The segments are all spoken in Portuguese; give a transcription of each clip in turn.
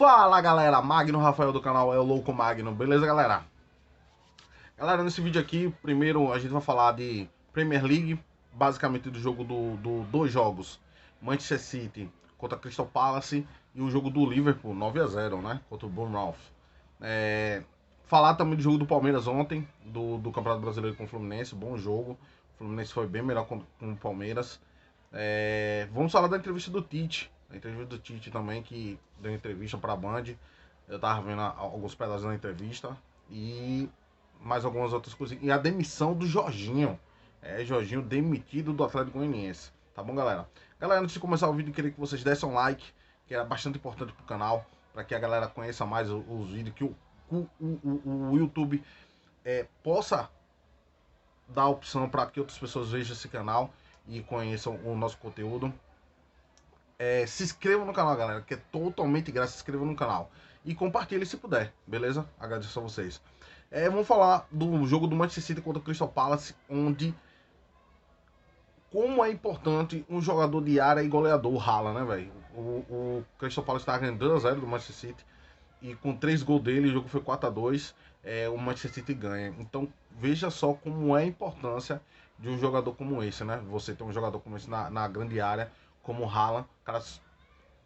Fala galera, Magno Rafael do canal É o Louco Magno, beleza galera? Galera, nesse vídeo aqui, primeiro a gente vai falar de Premier League, basicamente do jogo dois jogos, Manchester City contra Crystal Palace e o jogo do Liverpool, 9-0, né, contra o Bournemouth. Falar também do jogo do Palmeiras ontem, do Campeonato Brasileiro com o Fluminense, bom jogo, o Fluminense foi bem melhor com o Palmeiras. Vamos falar da entrevista do Tite. A entrevista do Tite também, que deu entrevista para a Band. Eu tava vendo alguns pedaços da entrevista. E mais algumas outras coisas. E a demissão do Jorginho. Jorginho demitido do Atlético Goianiense. Tá bom, galera? Galera, antes de começar o vídeo, eu queria que vocês dessem um like, que é bastante importante pro canal, para que a galera conheça mais os vídeos, que o YouTube possa dar a opção para que outras pessoas vejam esse canal e conheçam o nosso conteúdo. Se inscreva no canal, galera, que é totalmente grátis. Se inscreva no canal e compartilhe se puder, beleza? Agradeço a vocês. Vamos falar do jogo do Manchester City contra o Crystal Palace, onde como é importante um jogador de área e goleador, o Haaland, né, velho? O Crystal Palace estava ganhando 2-0 do Manchester City e com 3 gols dele, o jogo foi 4-2, o Manchester City ganha. Então veja só como é a importância de um jogador como esse, né? Você tem um jogador como esse na grande área, como o Haaland, cara,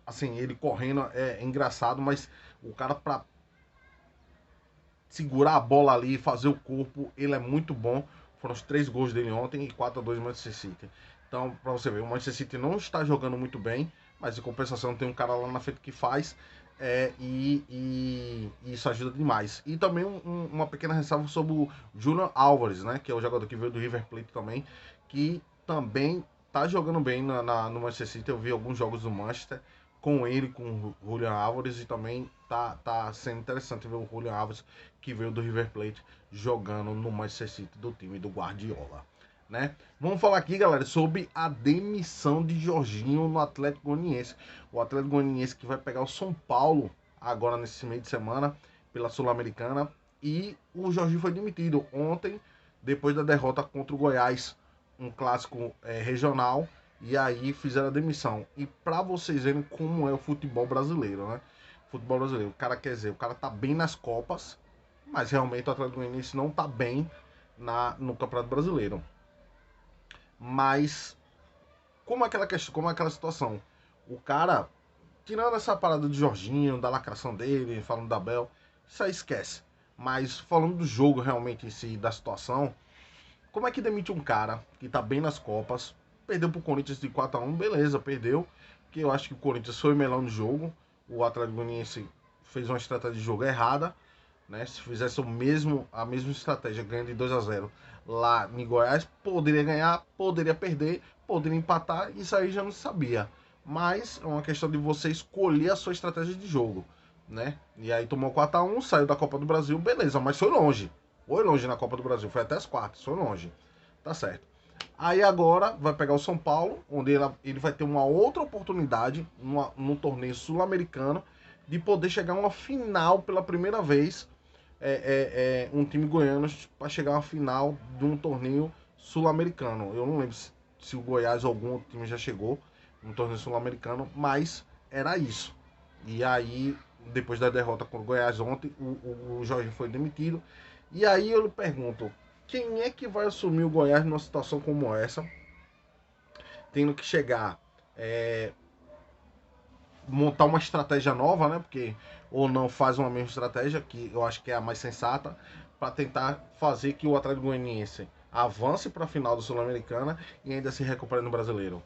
assim, ele correndo é engraçado, mas o cara pra segurar a bola ali e fazer o corpo, ele é muito bom. Foram os 3 gols dele ontem e 4-2 Manchester City. Então, pra você ver, o Manchester City não está jogando muito bem, mas em compensação tem um cara lá na frente que faz, e isso ajuda demais. E também uma pequena ressalva sobre o Julian Álvares, né, que é o jogador que veio do River Plate também, que também tá jogando bem no Manchester City. Eu vi alguns jogos do Manchester com ele, com o Julian Álvares, e também tá sendo interessante ver o Julian Álvares, que veio do River Plate, jogando no Manchester City do time do Guardiola, né? Vamos falar aqui, galera, sobre a demissão de Jorginho no Atlético Goianiense. O Atlético Goianiense que vai pegar o São Paulo agora nesse meio de semana pela Sul-Americana, e o Jorginho foi demitido ontem depois da derrota contra o Goiás, um clássico regional, e aí fizeram a demissão. E para vocês verem como é o futebol brasileiro, né? Futebol brasileiro, o cara quer dizer, o cara tá bem nas Copas, mas realmente o Atlético Goianiense não tá bem no Campeonato Brasileiro. Mas como é aquela questão, como é aquela situação? O cara, tirando essa parada de Jorginho, da lacração dele, falando da Bel, isso aí esquece. Mas falando do jogo realmente em si, da situação, como é que demite um cara que tá bem nas Copas, perdeu pro Corinthians de 4-1, beleza, perdeu, porque eu acho que o Corinthians foi melhor no jogo, o Atlético Goianiense fez uma estratégia de jogo errada, né? Se fizesse a mesma estratégia, ganhando de 2-0 lá em Goiás, poderia ganhar, poderia perder, poderia empatar, isso aí já não se sabia. Mas é uma questão de você escolher a sua estratégia de jogo, né? E aí tomou 4-1, saiu da Copa do Brasil, beleza, mas foi longe. Foi longe na Copa do Brasil, foi até as quartas, foi longe. Tá certo. Aí agora vai pegar o São Paulo, onde ele vai ter uma outra oportunidade no torneio sul-americano de poder chegar a uma final pela primeira vez, um time goiano para chegar a uma final de um torneio sul-americano. Eu não lembro se o Goiás ou algum outro time já chegou no torneio sul-americano, mas era isso. E aí, depois da derrota com o Goiás ontem, o Jorge foi demitido. E aí eu lhe pergunto, quem é que vai assumir o Goiás numa situação como essa, tendo que chegar, montar uma estratégia nova, né? Porque ou não faz uma mesma estratégia, que eu acho que é a mais sensata, para tentar fazer que o Atlético Goianiense avance para a final da Sul-Americana e ainda se recupere no Brasileiro.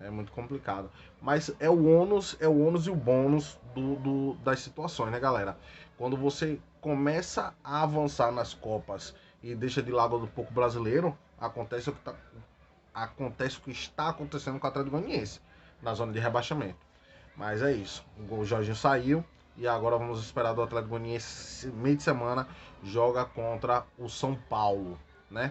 É muito complicado. Mas é o ônus e o bônus das situações, né, galera? Quando você começa a avançar nas Copas e deixa de lado um pouco brasileiro, acontece o que está acontecendo com o Atlético Goianiense na zona de rebaixamento. Mas é isso. O Jorginho saiu e agora vamos esperar do Atlético Goianiense meio de semana, joga contra o São Paulo, né?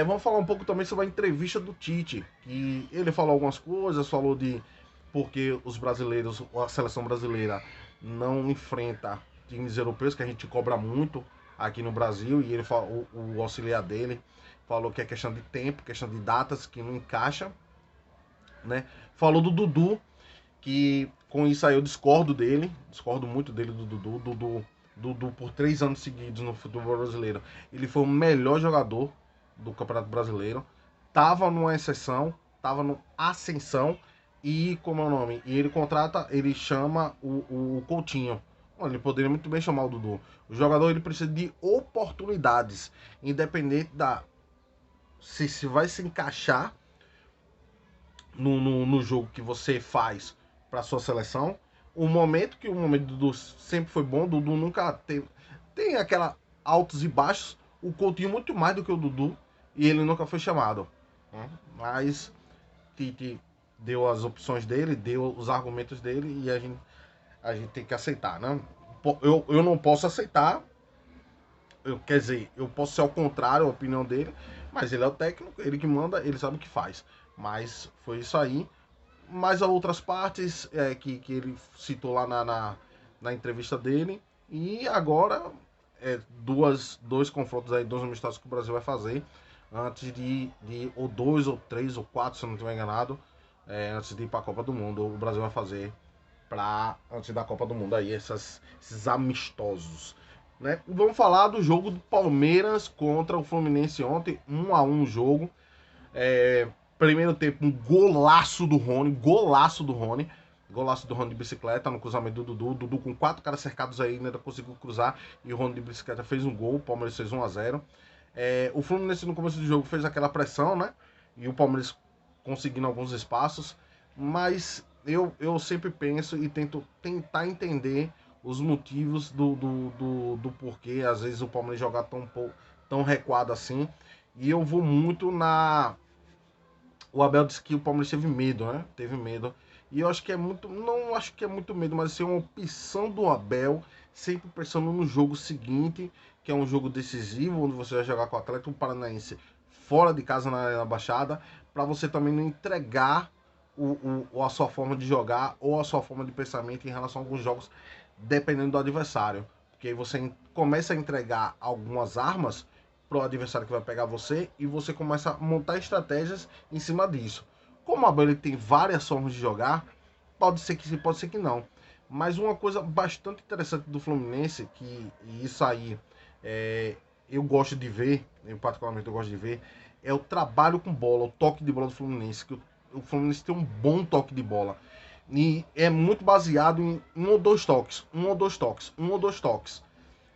Vamos falar um pouco também sobre a entrevista do Tite, que ele falou algumas coisas, falou de porque os brasileiros, a seleção brasileira não enfrenta times europeus, que a gente cobra muito aqui no Brasil, e ele falou, o auxiliar dele falou que é questão de tempo, questão de datas que não encaixa, né? Falou do Dudu, que Com isso aí eu discordo muito dele, do Dudu. Dudu, por 3 anos seguidos no futebol brasileiro, ele foi o melhor jogador do Campeonato Brasileiro. Tava numa exceção, tava no ascensão. E como é o nome? E ele chama o Coutinho. Bom, ele poderia muito bem chamar o Dudu. O jogador ele precisa de oportunidades, independente da se vai se encaixar no jogo que você faz para sua seleção. O momento do Dudu sempre foi bom, o Dudu nunca tem aquela altos e baixos. O Coutinho muito mais do que o Dudu e ele nunca foi chamado. Mas Tite deu as opções dele, deu os argumentos dele e a gente tem que aceitar, né? Eu não posso aceitar, quer dizer, eu posso ser ao contrário, a opinião dele, mas ele é o técnico, ele que manda, ele sabe o que faz. Mas foi isso aí. Mais a outras partes que ele citou lá na entrevista dele. E agora, dois confrontos aí, dois amistosos que o Brasil vai fazer antes ou 2, ou 3, ou 4, se eu não estiver enganado, antes de ir para a Copa do Mundo. O Brasil vai fazer antes da Copa do Mundo aí, esses amistosos. Né? Vamos falar do jogo do Palmeiras contra o Fluminense ontem, 1-1 o jogo. Primeiro tempo, um golaço do Rony de bicicleta no cruzamento do Dudu com 4 caras cercados aí, ainda conseguiu cruzar e o Rony de bicicleta fez um gol, o Palmeiras fez 1-0. O Fluminense no começo do jogo fez aquela pressão, né? E o Palmeiras conseguindo alguns espaços, mas eu sempre penso e tento tentar entender os motivos do porquê às vezes o Palmeiras jogar tão recuado assim. E eu vou muito o Abel disse que o Palmeiras teve medo, né? Teve medo. E eu acho que não acho que é muito medo, mas assim, uma opção do Abel, sempre pensando no jogo seguinte, que é um jogo decisivo, onde você vai jogar com o Atlético Paranaense fora de casa na Baixada, para você também não entregar a sua forma de jogar ou a sua forma de pensamento em relação a alguns jogos, dependendo do adversário. Porque aí você começa a entregar algumas armas pro adversário que vai pegar você e você começa a montar estratégias em cima disso. Como a Abel tem várias formas de jogar, pode ser que sim, pode ser que não. Mas uma coisa bastante interessante do Fluminense, que isso aí eu gosto de ver, particularmente eu gosto de ver, é o trabalho com bola, o toque de bola do Fluminense. Que o Fluminense tem um bom toque de bola. E é muito baseado em um ou dois toques.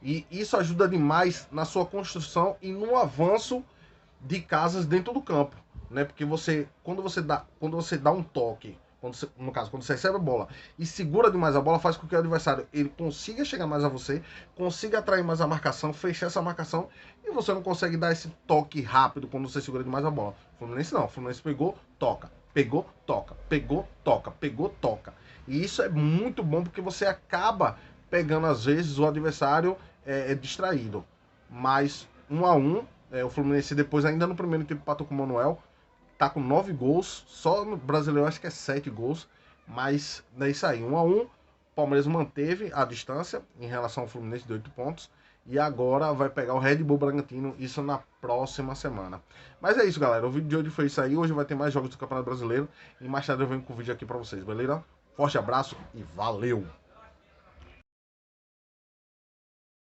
E isso ajuda demais na sua construção e no avanço de casas dentro do campo, né? Porque quando você dá um toque, no caso, quando você recebe a bola e segura demais a bola, faz com que o adversário ele consiga chegar mais a você, consiga atrair mais a marcação, fechar essa marcação, e você não consegue dar esse toque rápido quando você segura demais a bola. O Fluminense não, o Fluminense pegou, toca, pegou, toca, pegou, toca, pegou, toca. E isso é muito bom porque você acaba pegando às vezes o adversário distraído. Mas 1-1, o Fluminense depois ainda no primeiro tempo empatou com o Manuel, tá com 9 gols, só no brasileiro acho que é 7 gols, mas é isso aí, 1-1, o Palmeiras manteve a distância em relação ao Fluminense de 8 pontos, e agora vai pegar o Red Bull Bragantino, isso na próxima semana. Mas é isso, galera, o vídeo de hoje foi isso aí, hoje vai ter mais jogos do Campeonato Brasileiro, e mais tarde eu venho com o vídeo aqui pra vocês, beleza? Forte abraço e valeu!